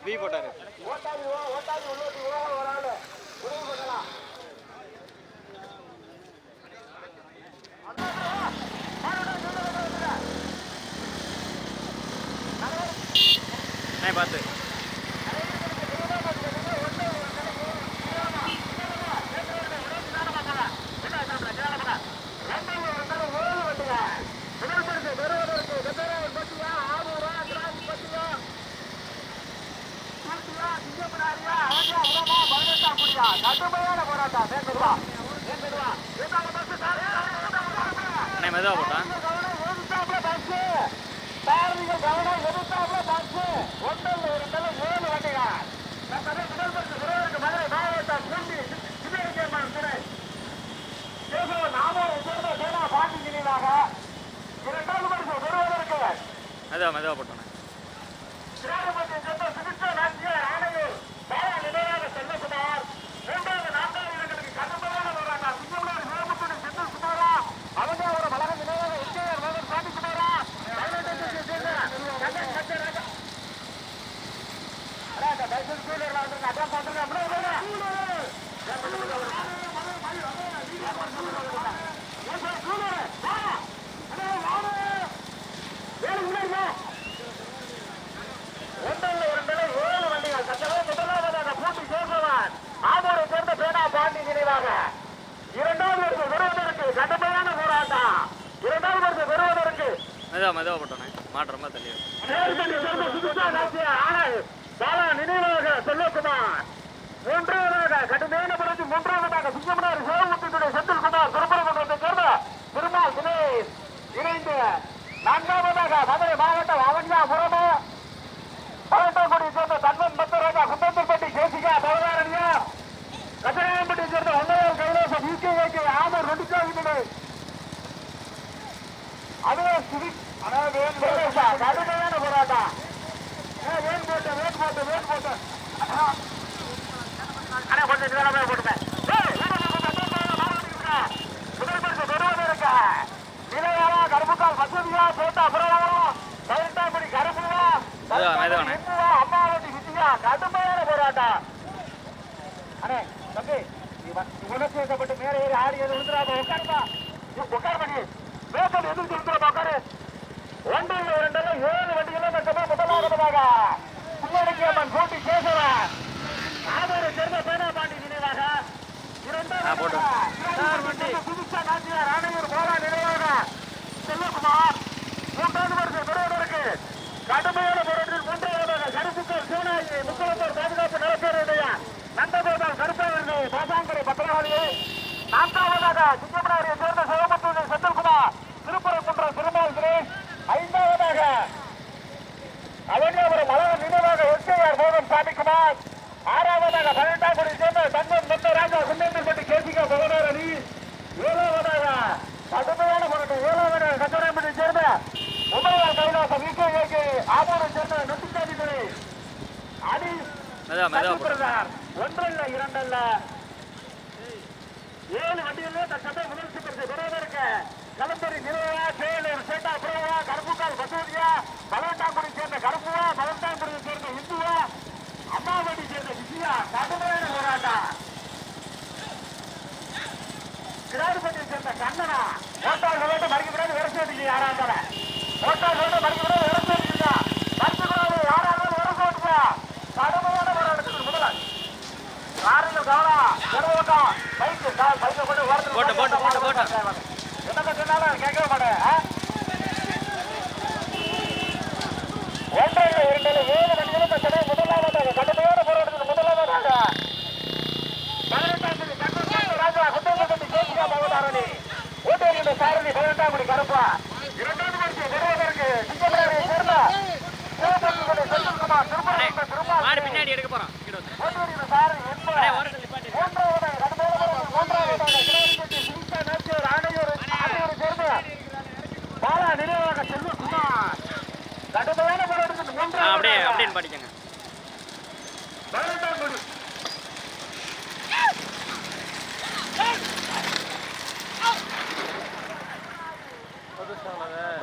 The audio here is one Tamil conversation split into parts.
பி போட்டாரு. பார்த்து கடுமையான போராட்டம் மெதுவா போட்டான். கவனம் எதிர்த்தாப்புல பஸ் ஒன்றில் ஒரு தலை 7 வண்டிகள் மதுரை மாவட்டம் பூண்டி சிவகேமன் துணை நாமூரை சேர்ந்த சேனா பாண்டி நினைவாக 2வது பரிசு பெறுவதற்கு மெதுவா போட்டான். சிராஜபதியை சேர்ந்த சுமித்ரா நாச்சியார் ஆணையூர் பாலா நினைவாக செல்லகுமார் 3வது 4வது இடங்களுக்கு கடுமையான போராட்டம் சிங்கமனார் சிவமுத்துணை செந்தில் குமாரா அவங்க ஒரு வளர நினைவாக எஸ்கேஆர் மகன் சாமி குமாரா மெதுவா போட்டானே மாற்றமா தள்ளி பாலா நினைவாக செல்லகுமார் 3வது கடுமையான பிறகு 3வது சிங்கமனார் சிவமுத்துடைய செந்தில்குமார் திருப்பரங்குன்றத்தை சேர்ந்த திருமால் தினேஷ் இணைந்து 4வது மதுரை மாவட்டம் அவனியாபுரம் 18 சேர்ந்த தன்வன் பத்தராஜா குந்தம்பட்டி கேசிகா பவதாரணியா கச்சராயம்பட்டி சேர்ந்த ஒன்னையார் கைலாசம் யூகே ஆமர் ரெண்டுக்காவிட்டு அதுவே சிவிக் கடுமையான போராட்டம் வேன் போட்டு அண்ணா கொஞ்சம் நிதானமாக போட்டுப்பேன் முதல் பரிசு பெறுவதற்கு நிலையாரா கருப்புக்கால் வசதியா பேட்டா புறவரம் 18 கருப்புவா அம்மாவட்டி விஜயா கடுமையான போராட்டம் அண்ணே தம்பி உணர்ச்சிக்கப்பட்டு மேலே ஏறி ஆடி எது விழுந்துடாம உட்கார் பண்ணி வேக்கல் எதிர்த்து விழுந்துடாம உட்காரு 1 2 7 வண்டிகளும் மட்டுமே முதலாவதாக புள்ளடிக்கியம்மன் போட்டி கேசவன் ஆதரை சேர்ந்த பேனா பாண்டி நினைவாக 2வது புதுசா நாச்சியார் ஆணையூர் போலா நினைவாக செல்லகுமார் 3வது பரிசு பெறுவதற்கு கடுமையான போராட்டத்தில் 3வது கருப்புக்கள் சிவனாயி முக்குளத்தூர் பாதுகாப்பு நலப்பேருடைய நந்தகோபால் கருப்பவர்கள் பாசாங்கரை பத்திரகாளியை 4வதாக சிங்கமனாரியை சேர்ந்த சிவமுத்துடைய செந்தில்குமார் திருப்பரங்குன்றம் திருமால் தினேஷ் 5வதாக அவனியாபுரம் அழகன் நினைவாக எஸ்கேஆர் மோகன் சாமிக்குமார் 6வதாக 18 சேர்ந்த தன்வன் ராஜா குண்டேந்தன்பட்டி கேசிகா பவனாரணி 7வதாக கடுமையான போராட்டம் 7வது கச்சராயம்பட்டி சேர்ந்த உமையார் கைலாசம் யூகே ஆமூரை சேர்ந்த நொட்டிச்சாமி துணை அடி 1 அல்ல 2 அல்ல 7 வண்டியிலே தற்சமய முதல் பரிசு பெறுவதற்கு கலந்தரி நிலையா சேலூர் சேட்டா புறவா கருப்புக்கால் பசூரியா 18 சேர்ந்த கருப்புவா 18 சேர்ந்த இந்துவா அம்மாவட்டி சேர்ந்த விஜயா கடுமையான போராட்டம் கிராடுபட்டியை சேர்ந்த கண்ணனா ஓட்டாள் ரோட்டை மறிக்கப்படாது விரசு ஓட்டிங்க யாராந்தால ஓட்டாள் ரோட்டை மறிக்கப்படாது விரசு ஓட்டிங்க மறிக்கப்படாது யாராலும் விரசு ஓட்டுங்க கடுமையான போராட்டத்துக்கு முதல்ல காரில் கவனம் தெருவோட்டம் பைக்கு போட்டு என்னங்க சொன்னாலும் கேட்கவே மாட்டேன் 1 2 7 வண்டிகளும் தடை முதலாவதாக கடுமையான போராட்டத்தில் முதலாவதாக 18 ராஜா குண்டேந்தன்பட்டி கேசிகா பவதாரணி ஓட்டேரி சாரதி 18 கருப்பா 2வது பரிசு பெறுவதற்கு சிங்கமனாரியை சேர்ந்த சிவமுத்துடைய செந்தில்குமார் திருமால் பின்னாடி எடுக்க போறான் ஓட்டேரி சாரதி 3வது பாலா நினைவாக செல்வகுமார் கடுமையான போராட்டத்தில் அப்படின்னு படிக்கங்க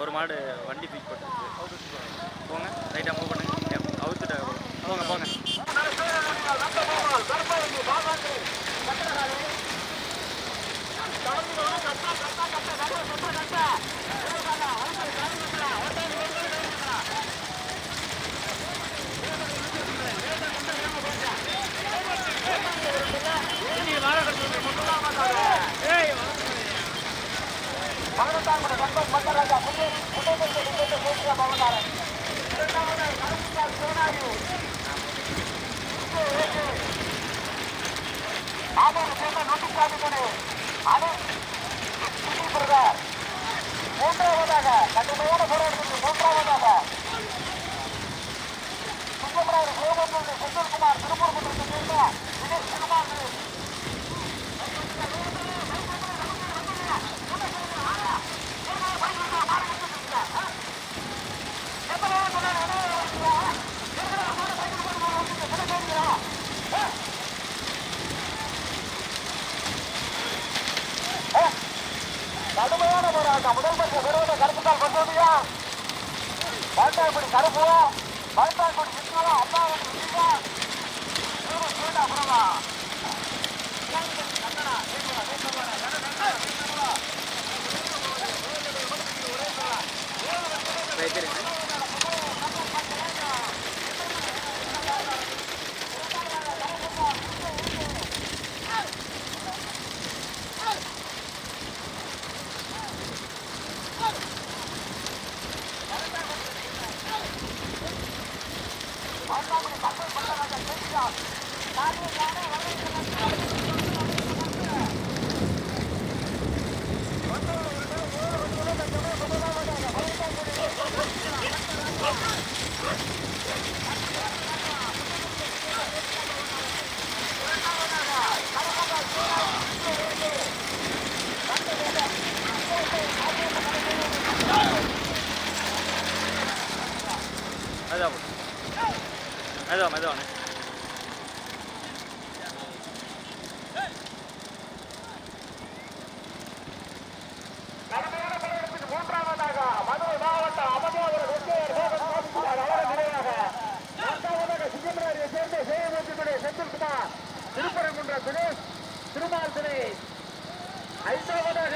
ஒரு மாடு வண்டி தூக்கி போட்டு போங்க ரைட்டாக மூவ் பண்ணுங்க அவுத்துட்டு போங்க மூன்றாவதாக கடுமையான போராட்டத்திற்கு மூன்றாவதாக செந்தில்குமார் திருப்பூர் மன்றத்தை சேர்ந்த தினேஷ் திருமால் கடுமையான போராட்டம் முதல் பட்ச விரோத கருப்புக்கால் கொண்டோமியா பாட்டாக்குடி கருப்பு பாட்டாக்குடி சித்துவா அம்மாவடி விஜயா அப்புறமா மெதுவானே மூன்றாவதாக மதுரை மாவட்டம் அமர்நாதர் சிங்கமராரியை சேர்ந்த சேவமூர்த்தியுடைய செந்தில்குமார் திருப்பரங்குன்ற தினேஷ் திருமால் தினேஷ் ஐந்தாவதாக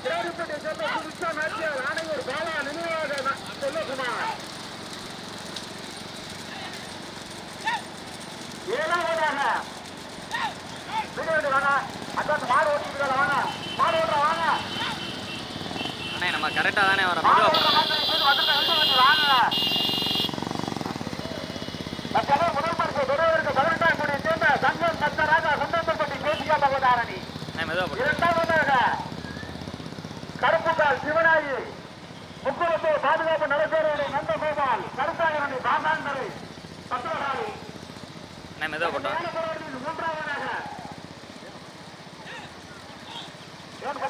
தேவரிப்பட்டியை சேர்ந்த சுருஷா நாச்சியார் ஆணையூர் பாலா நினைவாக செல்வகுமார் ஏழாவதாக வாங்க அதான் மாடு ஓட்டிட்டு வாங்க மாடு ஓட்டுற வாங்க அண்ணே நம்ம கரெக்டாக தானே வரோம் மெதுவாக முதல் பரிசு பெறுவதற்கு 18ஆம் கோடியை சேர்ந்த சங்கம் சத்தராஜா சுந்தரம்பட்டி கேசியா பகவதாரணி இரண்டாவதாக கருப்புக்கால் சிவனாயி முக்குளத்தை பாதுகாப்பு நலப்பேருடைய நந்தகோபால் கருத்தாயரணி பாசாந்தரை பத்திரகாளி மெதுவாக போட்டோம் மூன்றாவதாக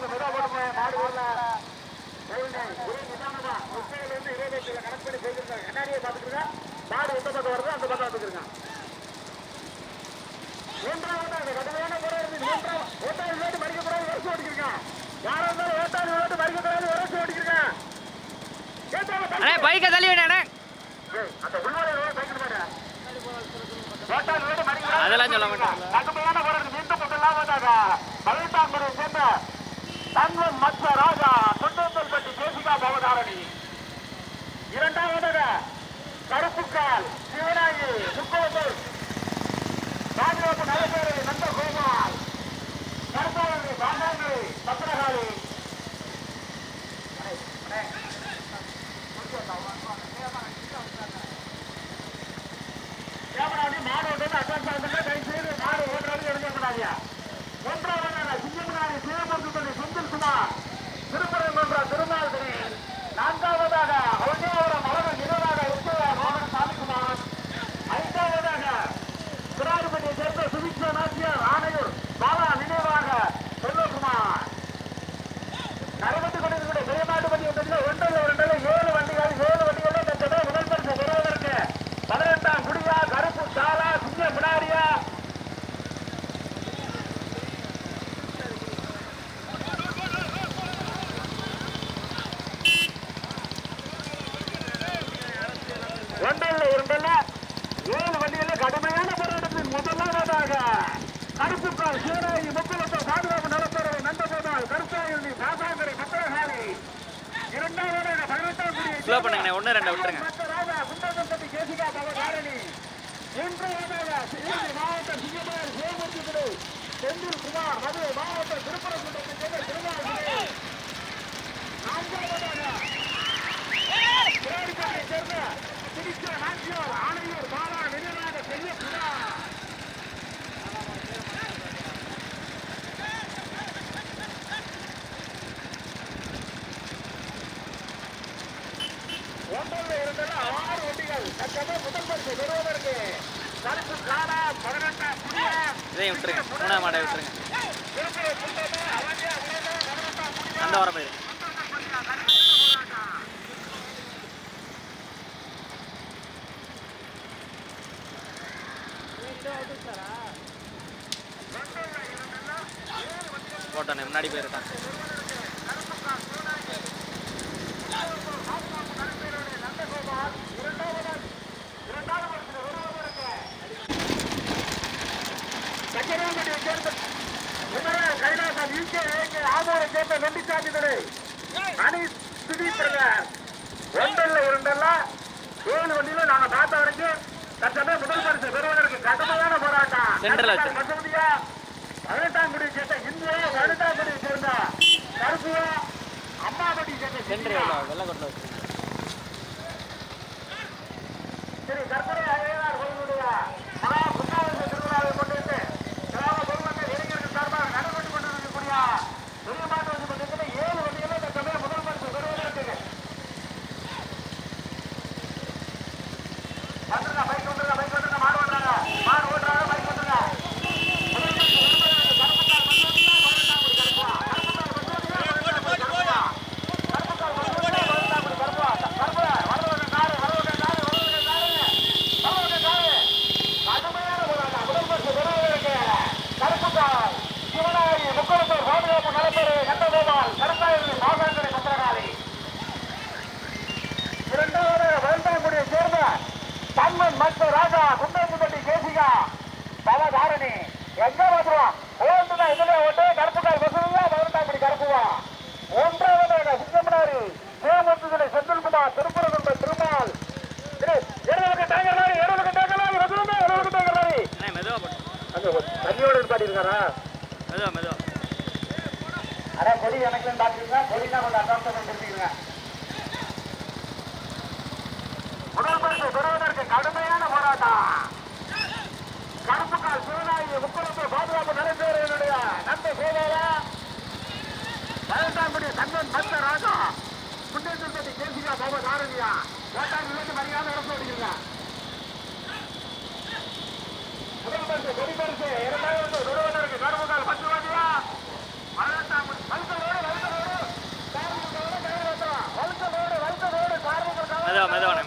மெதுவா போட்டு மாடு வரல கணக்கு பண்ணி போயிருக்காங்க கண்ணாடியை பார்த்துருங்க மாடு எந்த பக்கம் வருதோ அந்த பக்கம் வந்துருங்க மூன்றாவதாக கடுமையான போராட்டம் ஓட்டாளி ஓட்டு மறிக்கக்கூடாது வருஷம் ஓடிக்கிறீங்க யாரா இருந்தாலும் ஓட்டாளி ஓட்டு மறிக்கக்கூடாது வருஷம் ஓடிக்கிறீங்க பைக்கை தள்ளி விட அந்த உள்வரை பைக்கு மாட்டேன் அதெல்லாம் சொல்ல மாட்டேன் கடுமையான போராட்டம் மீண்டும் முதலாவதாக 18ஆம் கோடியை சேர்ந்த தன்வன் மச்ச ராஜா சுண்டம்பட்டி கேசிகா பவதாரணி இரண்டாவதாக கருப்புக்கால் சிவனாயி முக்கோத்தூர் பாதுகாப்பு நலப்பேரை நந்தகோபால் கருப்பாளி பாண்டாங்கி பத்திரகாளி மாடு ஓட்டு அட்வான்ஸ் ஆகுதுன்னா கை செய்து மாடு ஓட்டுறது எடுக்கக்கூடாதியா மூன்றாவதாக சிங்கமனாரி சிவபுரத்துடைய செந்தில்குமார் திருப்பரங்குன்ற திருமால் தினேஷ் நான்காவதாக ஒன்னியாவரம் மலர் இருவராக மோகன் சாமிக்குமார் ஐந்தாவதாக திராவிடத்தை சேர்ந்த சுவிக்ஷா ஸ்லோ பண்ணுங்கண்ணே, 1 2 விட்டுருங்க. மாவட்டம் சிங்கமூர் சிவமூர்த்தி குழு செந்தில் குமார் மதுரை மாவட்டம் திருப்பரம் சேர்ந்த திருமாவளவன் சேர்ந்த திருச்சி நாச்சியார் ஆணையூர் பாலா நினைவாக செய்யக்கூடாது. ஒன்றில் இருந்தது 6 வண்டிகள் தற்சமயம் முதல் பரிசு பெறுவதற்கு கருப்பு காலா 18ஆம் குடியா இதையும் விட்டுருங்க, 3ஆம் மாடை விட்டுருங்க. அந்த வர போயிரு. போட்டோன்னு முன்னாடி போயிருக்கான். கைலாசம் ஆமூரை சேர்ந்த வெண்டிச்சாமிகளை அணி சுதீப்ரகர் 1-2 7 வண்டியில நாங்க பார்த்த வரைக்கும் தற்சமயம் முதல் பரிசு பெறுவதற்கு கடுமையான போராட்டம். மசூதியா 18ஆம் குடியை சேர்ந்த இந்தியா 18ஆம் குடியை சேர்ந்த கருப்புவா அம்மாபடி சேர்ந்த வெள்ளக்கோட்டில் ஸ்ரீ கற்பனை அய்யனார் கோயிலுடைய மகா புத்தாவச திருவிழாவை முன்னிட்டு கிராம பொதுமக்கள் இளைஞர்கள் சார்பாக நடைபெற்றுக் கொண்டிருக்கக்கூடிய பெரிய மாட்டு வண்டி பந்தயத்தில் 7 வண்டிகளை தற்சமயம் முதல் பரிசு பெறுவதற்கு வந்துருங்க. பைக் வந்துருங்க, மாடு ஓட்டுறாங்க, பைக் வந்துருங்க. ராஜா குண்டம்பட்டி கேசிகா பவதாரணி எங்க வந்துருவான் ஓட்டுனா இதுல ஓட்டு கருப்புக்காய் வசூலியா 18ஆம் குடி கருப்புவா 1வது சிங்கமனாரி சிவமூர்த்திகளை செந்தில்குமார் திருப்பரங்குன்ற திருமால் தண்ணியோடு பாட்டிருக்காரா அட கொடி எனக்கு பாத்துருங்க கொடினா கொஞ்சம் அசாம்சம் தெரிஞ்சுக்கிறேங்க. முதல் பரிசு பெறுவதற்கு கடுமையான போராட்டம். கருப்புக்கால் சிவநாயகி முக்குளத்து பாதுகாப்பு நடைபெறுவதனுடைய நம்ப சோதரா 18ஆம் குடி கண்ணன் மத்த ராஜா குண்டேந்திரபதி கேசிகா பாபா தாரணியா ஓட்டாங்க மரியாதை அரசு ஓடிக்கிறீங்க. முதல் பரிசு கொடி பரிசு 2வது பெறுவதற்கு கருப்புக்கால் 10 வாதியா 18ஆம் குடி வல்சலோடு மெதுவான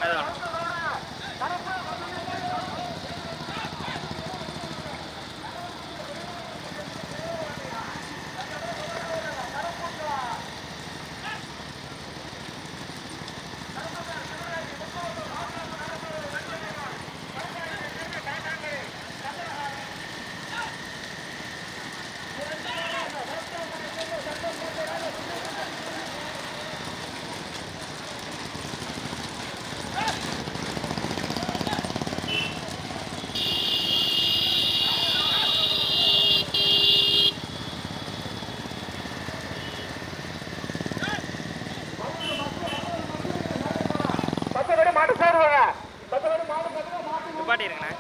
நிப்பாட்டிருங்கண்ணே.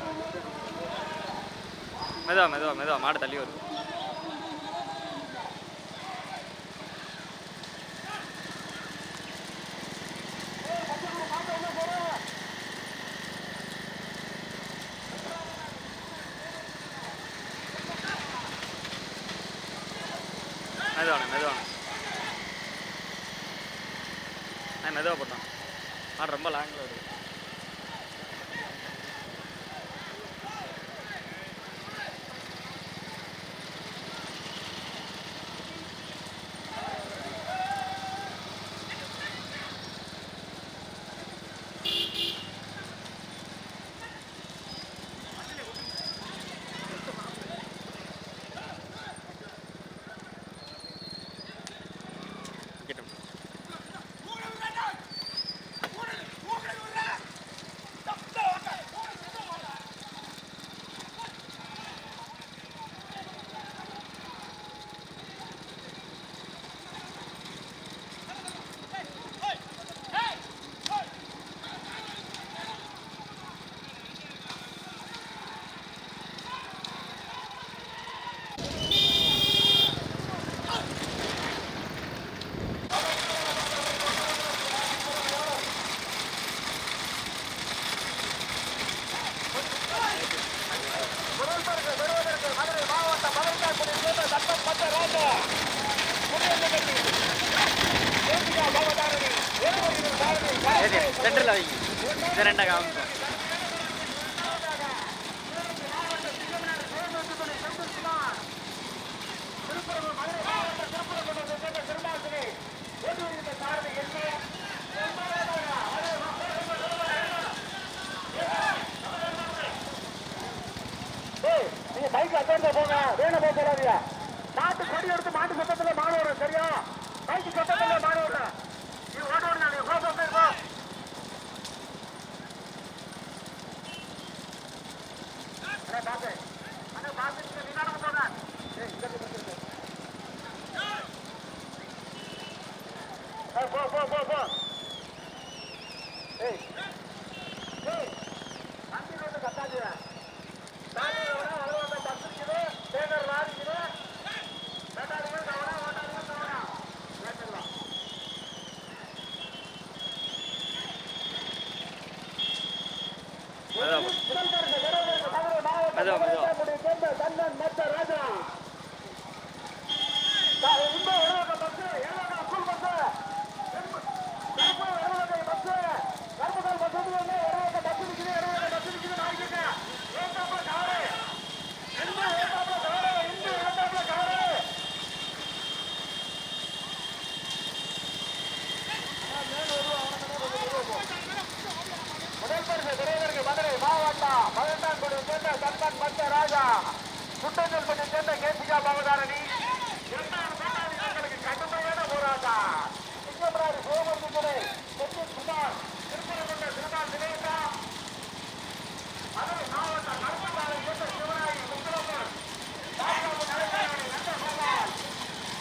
மெதுவா மாடு தள்ளி வரும். மெதுவாக போட்டோம். மாடு ரொம்ப லாங்கில் வருது. சென்டரில் வைங்க. இது ரெண்டா காமிக்கும். நீங்க பைக் அக்கௌண்ட்ல போங்க, வேண போக போறாதீங்க. மாட்டு கொடி எடுத்து மாட்டு சத்தத்துல மாடு வரும், சரியா? பைக் சத்தத்துல மாடு வரும். நீ ஓட ஓடி நீ போ போ போ. அண்ணா பாத்து, அண்ணா பாத்து நீ நடந்து போங்க. ஏய் இங்க வந்து போ போ போ போ. ஏய் ஏய் அங்க வந்து கட்டாதீங்க. தானியோட அளவுல 10 கிலோ தேனர் லாரி கிலோ ரெண்டாயிரம் தவணை ஓட்டாரியும் தவணை ஏற்றலாம். கண்ணன் மத்த ராஜா இந்த உணவக பஸ் ஏழாம் ஸ்கூல் பஸ் பஸ் கருமகால் பஸ் வந்து உணவக பஸ் இருக்குது, உணவக பஸ் இருக்குது. நாய்க்கிட்ட ஏத்தாப்புல காரு இந்த ஏத்தாப்புல காரு இந்த ஏத்தாப்புல காரு முதல் பரிசு பெரியவருக்கு மதுரை மாவட்டம் 18ஆம் கோடி சேர்ந்த கண்ணன் மத்த ராஜா, குட்டஞ்சல்பட்டி சேர்ந்த கேசிகா பவதாரணி, இரண்டாவது போராளிகளுக்கு கடுமையான போராட்டம். சிங்கமராடி சோமர்த்தி துறை செந்தில் குமார், திருப்பரங்குன்ற திருநாள் தினேசா, மதுரை மாவட்டம் கருப்பசாலை சேர்ந்த சிவராயி முத்துரம்மன், பாதுகாப்பு கலைஞரான நந்தகோபால்,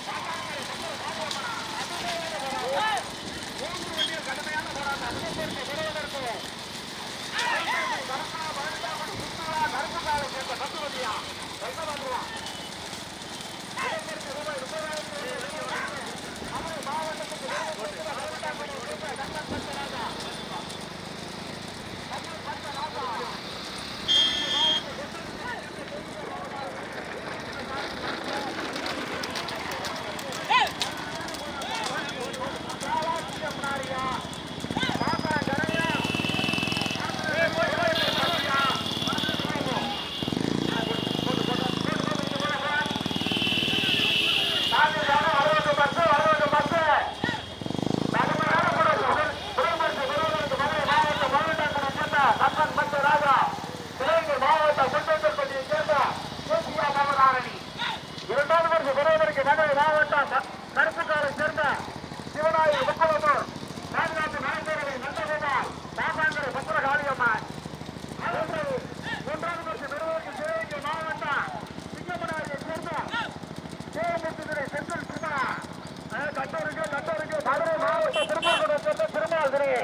பாட்டாளி சந்தர் பாபுமா, மூன்று வண்டியில் கடுமையான போராட்டம். முதற்பரிசு பெறுவதற்கு கருப்பசாலை சேர்ந்த தத்துவதியா ரூபாய் 30,000 மாவட்டத்துக்கு கருப்புக்காரை சேர்ந்த சிவனாயி முத்துரம்மன், பாதுகாப்பு நலப்பேரவை நந்தகோபால், பாசாங்கரை பத்திரகாளியம்மன். மூன்றாவது பரிசு பெறுவதற்கு சிவகங்கை மாவட்டம் சிங்கமனாரியை சேர்ந்த சிவமூர்த்தி துறை செந்தில் குமார், கட்டோருக்கு மதுரை மாவட்டம் திருப்பூரை சேர்ந்த திருமால் துறை.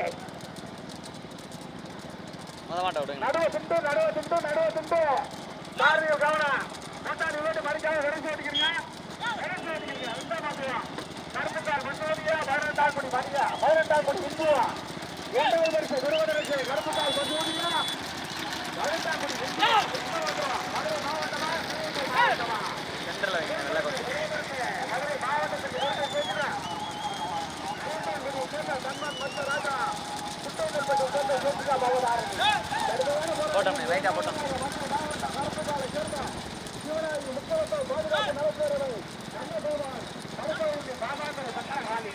நடுவே திண்டு காரியம் கவனம். கூட்டாளி வீட்டு மடிக்காக விரைச்சு ஓட்டிக்கிறீங்க. கருப்புக்கால் மண்டோதியா 18ஆம் கோடி மணியா 18ஆம் கோடி இந்துவா இரண்டாவது பரிசு பெறுவதற்கு கருப்புக்கால் மண்டோதியா 18ஆம் கோடி இந்துவா மதுரை மாவட்டமா மாவட்டமா மதுரை மாவட்டத்துக்கு கண்ணன் மத்த ராஜா, குட்டோஜல்பட்டி சேர்ந்த ஜோதிகா பவதாரணி, கருப்புக்காலை சேர்ந்த சிவராயி முத்துரம்மன், பாதுகாப்பு நலப்பேரவை நந்தகோபால், பாபாங்கரை பத்திரகாளி.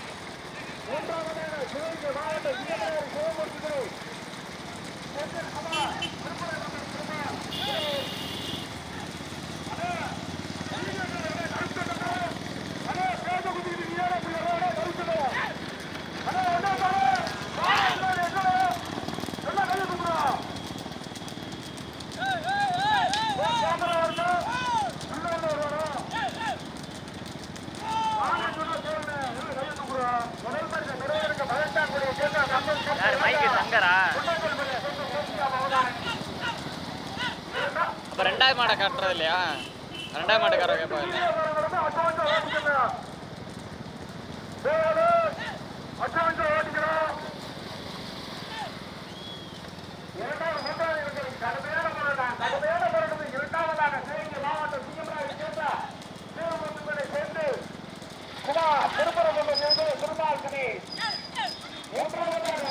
மூன்றாவதாக சிவகங்கை மாவட்டம் சிங்கமனாரி சிவமூர்த்தி துறை செந்தில் குமார், திருப்பரங்குன்றம் திருமால். அப்ப ரெண்டாவது மாடை கட்டுறது இல்லையா? ரெண்டாவது மாட்டுக்கார கேட்பாங்க. இரண்டாவதாக சிவகங்கை மாவட்டம் சிங்கமனாரி சேர்ந்த சிவமுத்துக்களை சேர்ந்து குமார், திருப்பரங்குன்றம் சேர்ந்து திருமால் கணேஷ். மூன்றாவதாக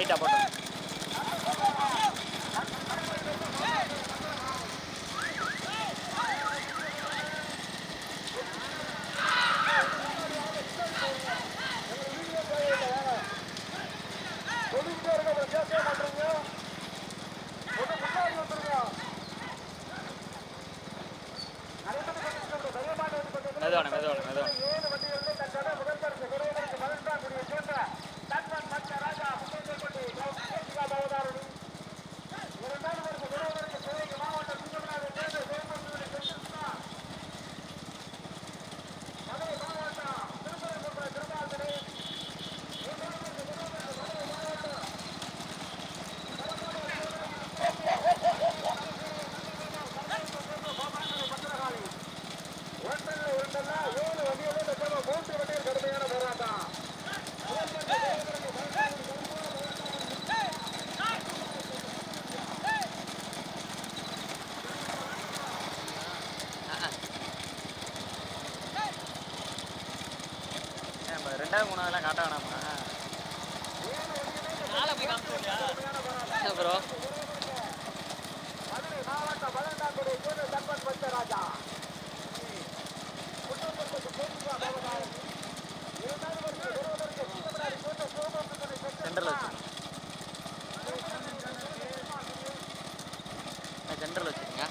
ரைட்டா போட்டோம். மெதுவான மெதுவான மெதுவான ரெண்டாவது மூணாவதுலாம் காட்ட வேணாமா ப்ரோ? சென்ட்ரல் வச்சு சென்ட்ரல் வச்சுருங்க.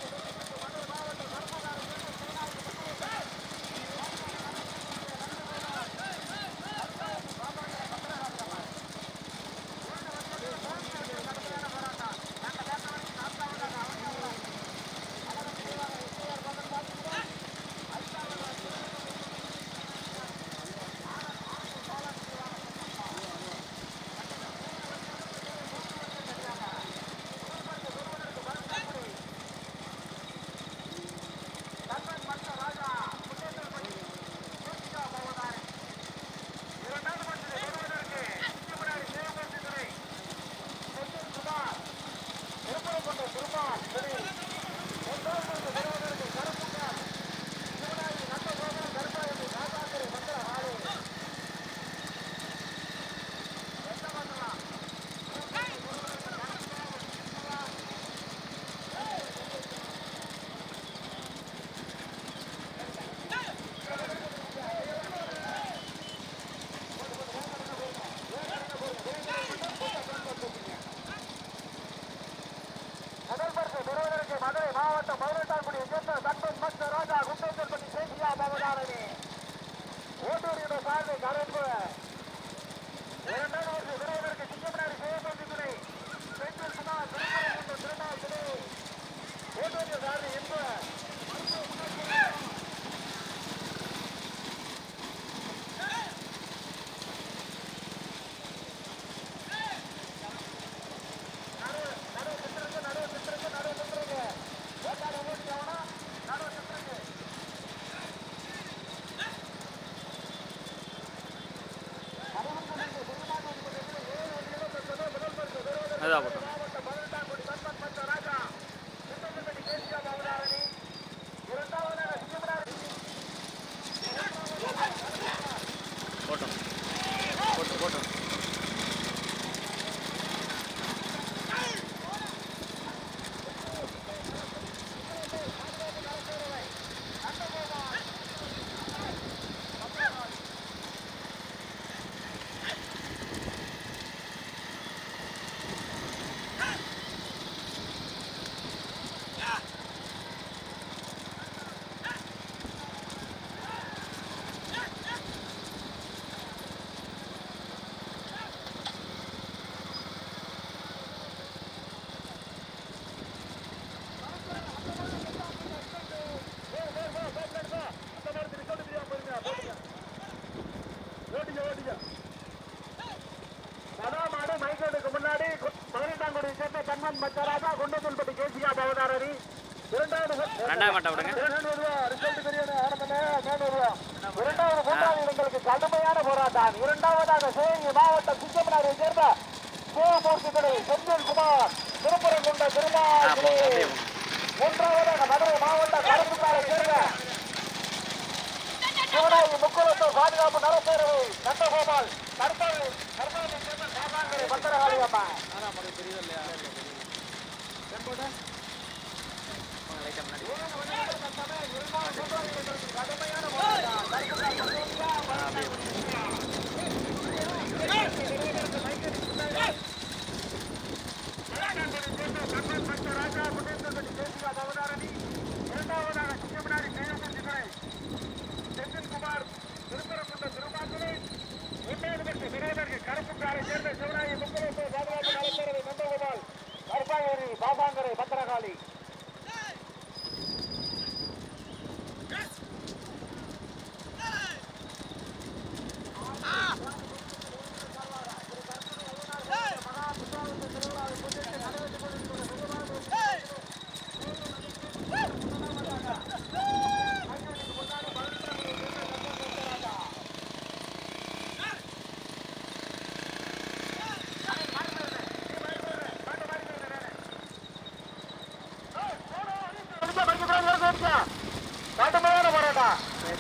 மெதுவாக போட்டோம். போட்டோம் போட்டோம் போட்டோம். ரெண்டாவது மாட்டை விடுங்க. கடுமையான போராட்டம். இரண்டாவதாக சிவகங்கை மாவட்டம் குச்சமனாரை சேர்ந்த செந்தில்குமார் திருப்பரங்குன்ற திருமாவளி. மூன்றாவதாக மதுரை மாவட்டம் கருப்புக்காரை சேர்ந்த சிவனாகி முக்குளத்தூர் பாதுகாப்பு நலப்பேரவை நந்தகோபால் கருப்பாவை சேர்ந்த பாசாங்கரை பத்திரகாளி அம்மா செந்தில்குமார் திருப்பரங்குன்ற திருமாத்திரை கருப்புக்காரை சேர்ந்த சிவராயி முக்கிய பாதுகாப்பு நலப்பேரவை நந்தகோபால் கருப்பாயூரி பாசாங்கரை பத்திரகாளி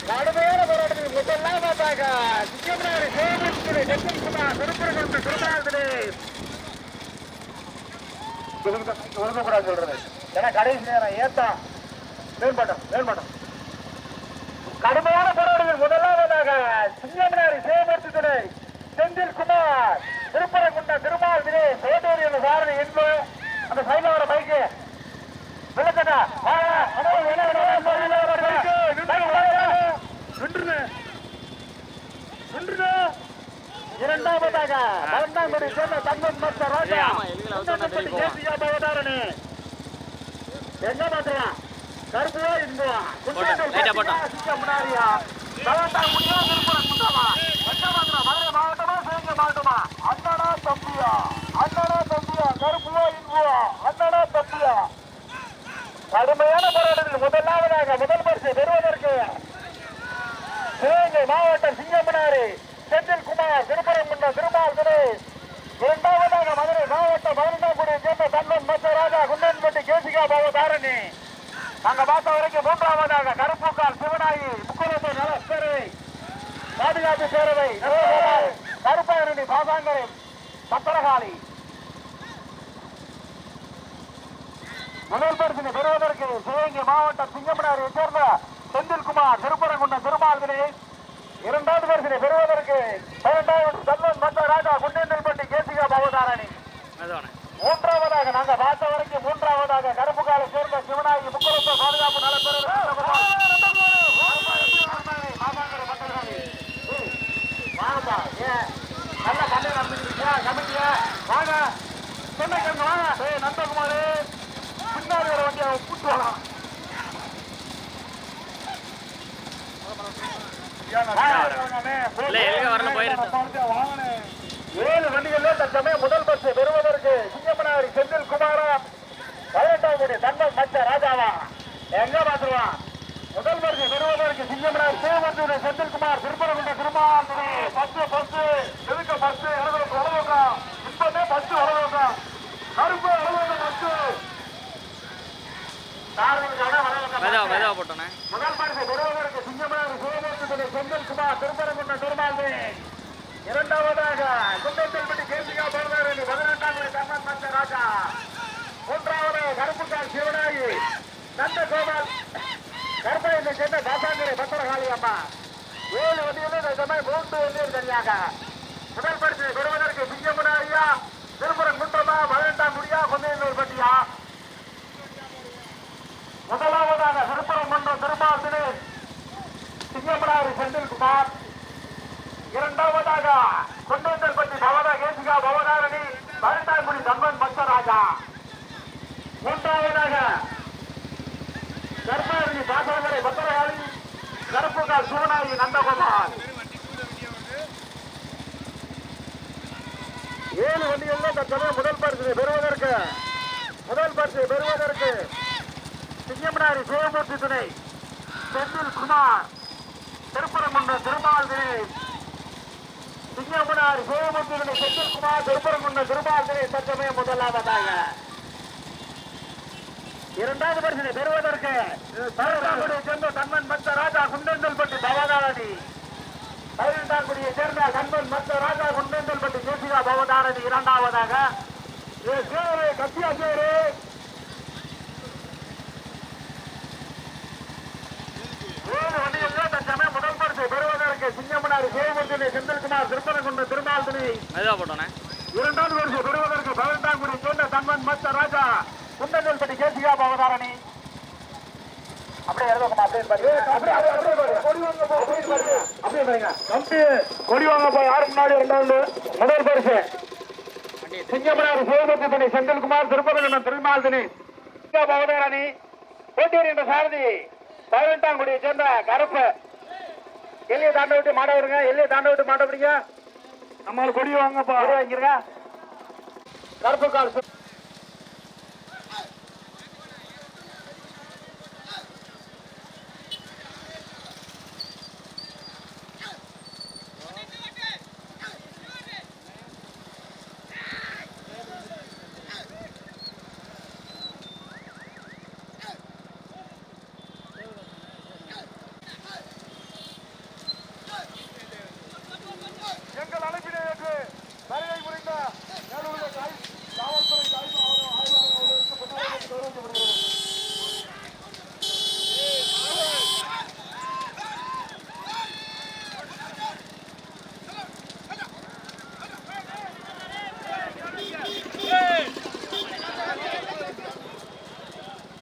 கடுமையான போராட்டத்தில் முதலாம் பார்த்தாங்க சிங்கமனாரி சேவத்துறை செந்தில்குமார் திருப்பரங்குன்ற திருமாதிரி ஒழுங்கக்கூடாது சொல்றது ஏன்னா கடைசி நேரம் ஏத்தா மேம்பட்டம் கடுமையான போராட்டத்தில் முதலாவதாக சிங்கமனாரி சேவத்துறை செந்தில்குமார் திருப்பரங்குன்ற திருமால் தினேஷ் சோட்டூரி என்ற சாரணி என்பது அந்த சைடில் வர பைக்கு விளக்கட்டா இரண்டாவதாக பன்னெண்டாம் சேர்ந்த தங்கன் மத்த ராஜா பவதாரணி எங்க மாத்திரா கருப்புவா இந்துவா முன்னாடியா பதினெட்டாம் முடியா திருப்பூர் குண்டாமா எங்க மாத்திரா மதுரை மாவட்டமா சிவகங்கை மாவட்டமா அண்ணனா தம்பியா கருப்புவா இந்துவா அண்ணனா தம்பியா கடுமையான போராட்டத்தில் முதலாவதாக முதல் பரிசு பெறுவதற்கு சிவகங்கை மாவட்டம் சிங்கமனாரி செந்தில்குமார் திருப்பரங்குன்ற திருமால் தினேஷ் இரண்டாவதாக மதுரை மாவட்டம் 12ஆம் சேர்ந்த தங்கன் மத்த ராஜா குண்டன்பட்டி கேசிகா பவதாரணி நாங்க பார்த்த வரைக்கும் மூன்றாவதாக கருப்புக்கால் சிவனாயி முக்குலத்தை நலப்பேரவை பாதுகாப்பு பேரவை கருப்பாயரணி பாசாங்கரை பத்திரகாளி முதல் பரிசினை பெறுவதற்கு சிவகங்கை மாவட்டம் சிங்கமனாரியை சேர்ந்த செந்தில்குமார் திருப்பரங்குன்ற திருமால் தினேஷ் இரண்டாவது பரிசினை பெறுவதற்கு 12வது தல்லன் மத்த ராஜா குண்டேந்தல்பட்டி கேசிகா பவதாரணி மூன்றாவதாக நாங்க பார்த்த வரைக்கும் மூன்றாவதாக கருப்புக்காலை சேர்ந்த சிவனாகி முக்குலத்த பாதுகாப்பு நலப்பேரவை நல்ல கண்ணை நம்பிக்கிறியா கமிட்டியா வாங்க சொன்ன வாங்க நந்தகுமார் பின்னாடி வர வண்டியை கூட்டு வரலாம் ஏழு வண்டிகள் தற்சமயம் முதல் பரிசு பெறுவதற்கு சிங்கமனாரி செந்தில்குமாரா 18ஆம் கோடி தங்கன் மச்ச ராஜாவா எங்க பாத்துருவான் முதல் பரிசு பெறுவதற்கு சிங்கமனாரி சேவத்துறை செந்தில்குமார் திருப்பரங்குன்ற திருமால் பத்து எதுக்கு பத்து அளவுக்கா இப்பதே பத்து அளவுக்கா கருப்பு அளவுக்கு பத்து முதல் பரிசு பெறுவதற்கு சிங்கமனாரி சேவத்துறை செந்தில்குமார் திருப்பரங்குன்ற திருமால் இரண்டாவதாக குண்டேந்தல்பட்டி கேசிகா பவதாரணி 18ஆம் கோடி தங்கன் மச்ச ராஜா மூன்றாவது கருப்புக்கால் சிவனாயி நந்தகோபால் கருப்பையை சேர்ந்த பாசாங்கரை பத்திரகாளி அம்மா ஏழு வண்டிகளும் இந்த மாதிரி 3 வண்டிகள் தனியாக முதல் பரிசு பெறுவதற்கு சிங்கமனாரியா திருப்பரங்குன்றமா 18ஆம் முடியா குண்டேந்தல்பட்டியா முதலாவதாக திருப்பரங்குன்றம் திருமால் தினேஷ் சிங்கமனாரி செந்தில்குமார் இரண்டாவதாக குண்டேந்தல்பட்டி பவதா கேசிகா பவதாரணி 18ஆம் கோடி தங்கன் மச்ச ராஜா மூன்றாவதாக கருப்பாயரணி பாசாங்கரை பத்திரகாளி கருப்புக்கால் சிவனாகி நந்தகோபால் ஏழு வண்டிகள் தற்சமயம் முதல் பரிசு பெறுவதற்கு சிங்கமனாரி சிவமூர்த்தி துணை செந்தில்குமார் திருப்பரங்குன்ற திருமால் தினேஷ் சிங்கமனாரி சிவமூர்த்தி துணை செந்தில்குமார் திருப்பரங்குன்ற திருமால் தினேஷ் தற்சமயம் முதலாவதாக இரண்டாவது பரிசினை பெறுவதற்கு சேர்ந்த தன்மன் மத்த ராஜா குண்டேந்தல்பட்டி பவதாரணி 18ஆம் கோடியை சேர்ந்த தன்மன் மத்த ராஜா குண்டேந்தல்பட்டி கேசிகா பவதாரணி சாரதி இரண்டாவதாக கத்தியா சேரு ஏழு வண்டிகளில் தற்சமயம் முதல் பரிசு பெறுவதற்கு சிங்கமனார் சிவமூர்த்தி செந்தில்குமார் திருப்பரங்குன்ற திருமால்தனி மெதுவாக போட்டோண்ணே. இரண்டாவது பரிசு பெறுவதற்கு பதினெட்டாங்குடி சேர்ந்த தன்மன் மத்த ராஜா குண்டநெல்பட்டி கேசிகா பவதாரணி அப்படியே கொடி வாங்க போய் யாருக்கு முன்னாடி இரண்டாவது முதல் பரிசு சிங்கமனார் சிவமூர்த்தி செந்தில்குமார் திருப்பரங்குன்ற திருமால்தனி பவதாரணி போட்டியர் என்ற சாரதி 18ஆங்குடியை சேர்ந்த கருப்பு எல்லையை தாண்ட விட்டு மாட விடுங்க. எல்லையை தாண்ட விட்டு மாட விடுங்க. நம்ம கொடி வாங்கப்பா வாங்கிருங்க. கருப்பு கால்